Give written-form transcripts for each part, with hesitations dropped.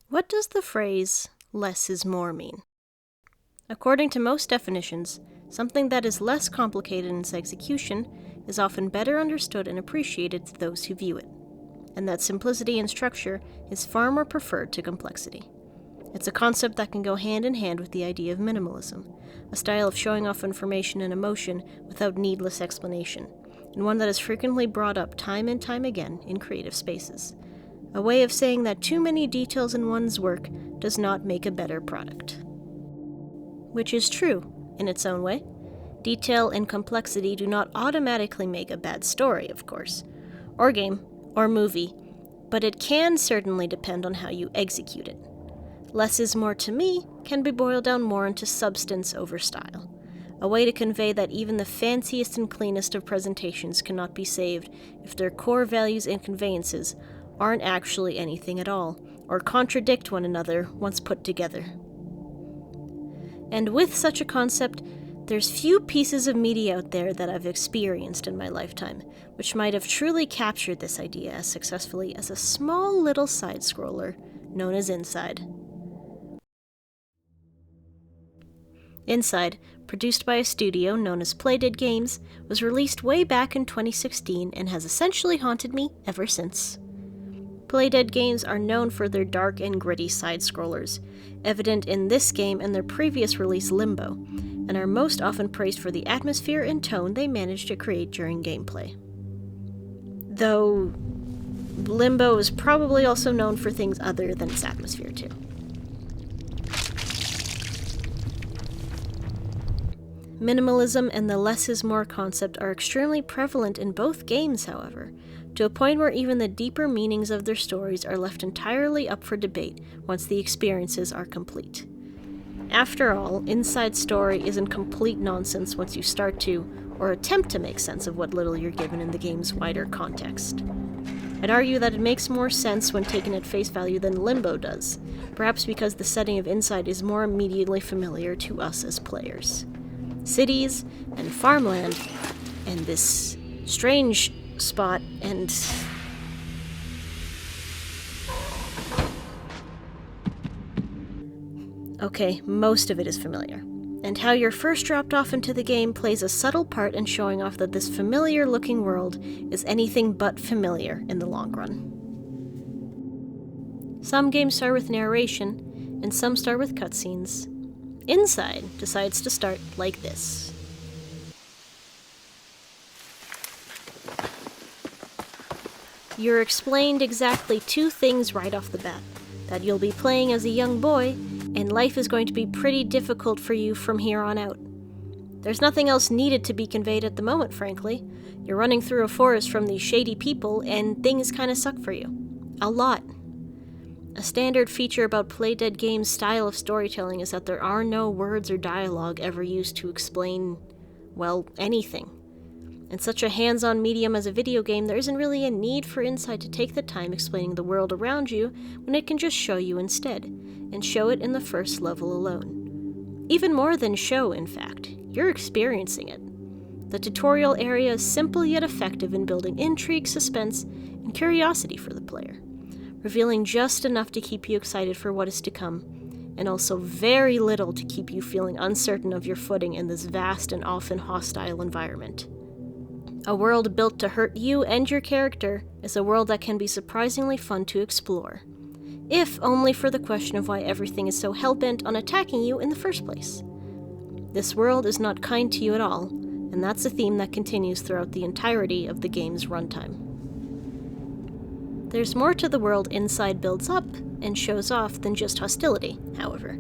What does the phrase, "less is more," mean? According to most definitions, something that is less complicated in its execution is often better understood and appreciated to those who view it, and that simplicity in structure is far more preferred to complexity. It's a concept that can go hand in hand with the idea of minimalism, a style of showing off information and emotion without needless explanation, and one that is frequently brought up time and time again in creative spaces. A way of saying that too many details in one's work does not make a better product. Which is true, in its own way. Detail and complexity do not automatically make a bad story, of course, or game, or movie, but it can certainly depend on how you execute it. Less is more to me can be boiled down more into substance over style, a way to convey that even the fanciest and cleanest of presentations cannot be saved if their core values and conveyances aren't actually anything at all, or contradict one another once put together. And with such a concept, there's few pieces of media out there that I've experienced in my lifetime, which might have truly captured this idea as successfully as a small little side-scroller known as Inside. Inside, produced by a studio known as Playdead Games, was released way back in 2016 and has essentially haunted me ever since. Playdead Games are known for their dark and gritty side-scrollers, evident in this game and their previous release Limbo, and are most often praised for the atmosphere and tone they managed to create during gameplay. Though Limbo is probably also known for things other than its atmosphere too. Minimalism and the less is more concept are extremely prevalent in both games, however, to a point where even the deeper meanings of their stories are left entirely up for debate once the experiences are complete. After all, Inside Story isn't complete nonsense once you start to, or attempt to make sense of what little you're given in the game's wider context. I'd argue that it makes more sense when taken at face value than Limbo does, perhaps because the setting of Inside is more immediately familiar to us as players. Cities and farmland, and this strange spot, and okay, most of it is familiar. And how you're first dropped off into the game plays a subtle part in showing off that this familiar-looking world is anything but familiar in the long run. Some games start with narration, and some start with cutscenes. Inside decides to start like this. You're explained exactly two things right off the bat. That you'll be playing as a young boy, and life is going to be pretty difficult for you from here on out. There's nothing else needed to be conveyed at the moment, frankly. You're running through a forest from these shady people, and things kinda suck for you. A lot. A standard feature about Playdead Games' style of storytelling is that there are no words or dialogue ever used to explain, well, anything. In such a hands-on medium as a video game, there isn't really a need for Inside to take the time explaining the world around you when it can just show you instead, and show it in the first level alone. Even more than show, in fact, you're experiencing it. The tutorial area is simple yet effective in building intrigue, suspense, and curiosity for the player, revealing just enough to keep you excited for what is to come, and also very little to keep you feeling uncertain of your footing in this vast and often hostile environment. A world built to hurt you and your character is a world that can be surprisingly fun to explore, if only for the question of why everything is so hell-bent on attacking you in the first place. This world is not kind to you at all, and that's a theme that continues throughout the entirety of the game's runtime. There's more to the world Inside builds up and shows off than just hostility, however.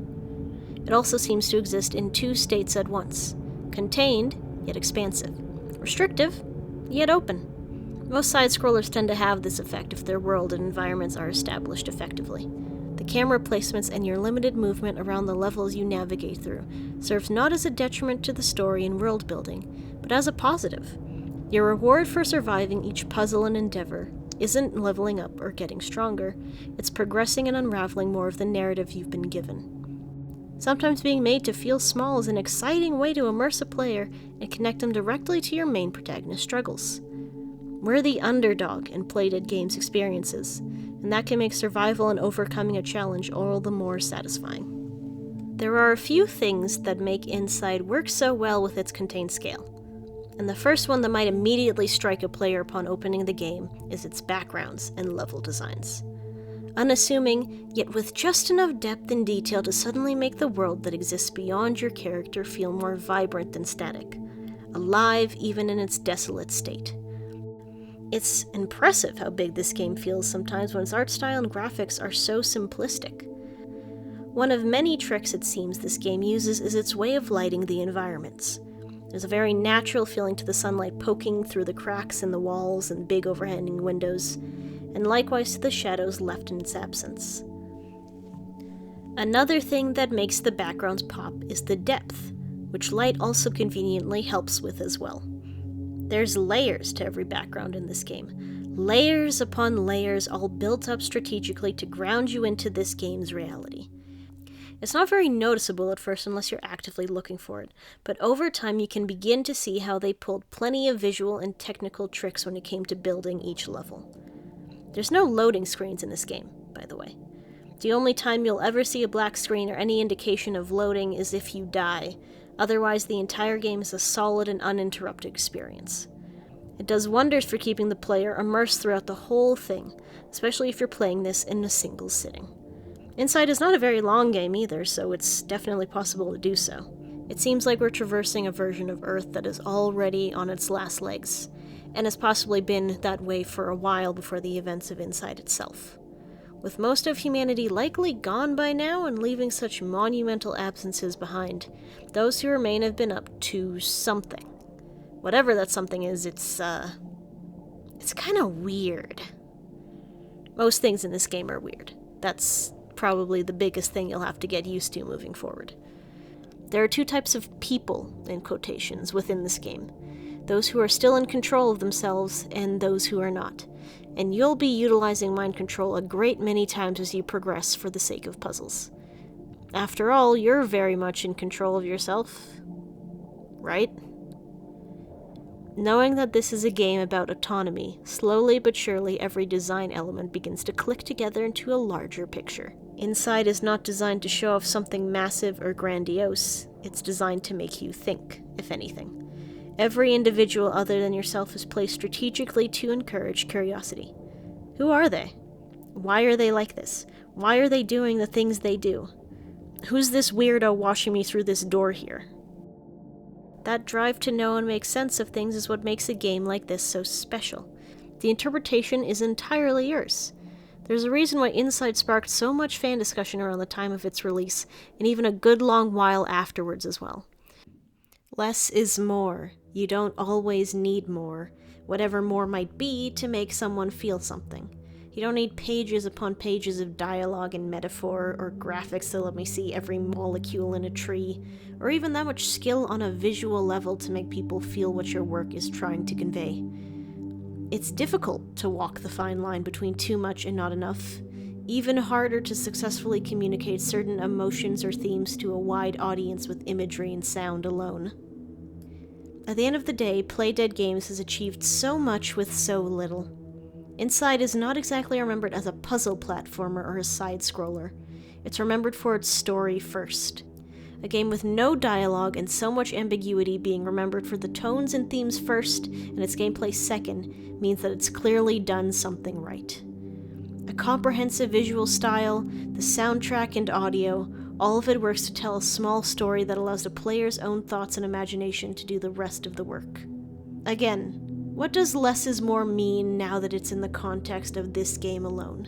It also seems to exist in two states at once: contained, yet expansive; restrictive, yet open. Most side-scrollers tend to have this effect if their world and environments are established effectively. The camera placements and your limited movement around the levels you navigate through serves not as a detriment to the story and world building, but as a positive. Your reward for surviving each puzzle and endeavor isn't leveling up or getting stronger, it's progressing and unraveling more of the narrative you've been given. Sometimes being made to feel small is an exciting way to immerse a player and connect them directly to your main protagonist's struggles. We're the underdog in Playdead Games experiences, and that can make survival and overcoming a challenge all the more satisfying. There are a few things that make Inside work so well with its contained scale, and the first one that might immediately strike a player upon opening the game is its backgrounds and level designs. Unassuming, yet with just enough depth and detail to suddenly make the world that exists beyond your character feel more vibrant than static, alive even in its desolate state. It's impressive how big this game feels sometimes when its art style and graphics are so simplistic. One of many tricks it seems this game uses is its way of lighting the environments. There's a very natural feeling to the sunlight poking through the cracks in the walls and big overhanging windows, and likewise to the shadows left in its absence. Another thing that makes the backgrounds pop is the depth, which light also conveniently helps with as well. There's layers to every background in this game, layers upon layers all built up strategically to ground you into this game's reality. It's not very noticeable at first unless you're actively looking for it, but over time you can begin to see how they pulled plenty of visual and technical tricks when it came to building each level. There's no loading screens in this game, by the way. The only time you'll ever see a black screen or any indication of loading is if you die. Otherwise, the entire game is a solid and uninterrupted experience. It does wonders for keeping the player immersed throughout the whole thing, especially if you're playing this in a single sitting. Inside is not a very long game either, so it's definitely possible to do so. It seems like we're traversing a version of Earth that is already on its last legs, and has possibly been that way for a while before the events of Inside itself. With most of humanity likely gone by now and leaving such monumental absences behind, those who remain have been up to something. Whatever that something is, it's kind of weird. Most things in this game are weird. That's probably the biggest thing you'll have to get used to moving forward. There are two types of people, in quotations, within this game. Those who are still in control of themselves, and those who are not. And you'll be utilizing mind control a great many times as you progress for the sake of puzzles. After all, you're very much in control of yourself, right? Knowing that this is a game about autonomy, slowly but surely every design element begins to click together into a larger picture. Inside is not designed to show off something massive or grandiose, it's designed to make you think, if anything. Every individual other than yourself is placed strategically to encourage curiosity. Who are they? Why are they like this? Why are they doing the things they do? Who's this weirdo watching me through this door here? That drive to know and make sense of things is what makes a game like this so special. The interpretation is entirely yours. There's a reason why Inside sparked so much fan discussion around the time of its release, and even a good long while afterwards as well. Less is more. You don't always need more, whatever more might be, to make someone feel something. You don't need pages upon pages of dialogue and metaphor, or graphics to let me see every molecule in a tree, or even that much skill on a visual level to make people feel what your work is trying to convey. It's difficult to walk the fine line between too much and not enough. Even harder to successfully communicate certain emotions or themes to a wide audience with imagery and sound alone. At the end of the day, Playdead Games has achieved so much with so little. Inside is not exactly remembered as a puzzle platformer or a side-scroller. It's remembered for its story first. A game with no dialogue and so much ambiguity being remembered for the tones and themes first and its gameplay second means that it's clearly done something right. A comprehensive visual style, the soundtrack and audio, all of it works to tell a small story that allows the player's own thoughts and imagination to do the rest of the work. Again, what does less is more mean now that it's in the context of this game alone?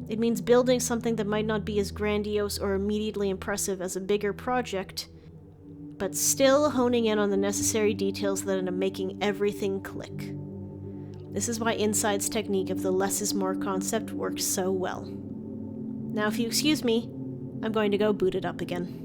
It means building something that might not be as grandiose or immediately impressive as a bigger project, but still honing in on the necessary details that end up making everything click. This is why Inside's technique of the less is more concept works so well. Now, if you excuse me, I'm going to go boot it up again.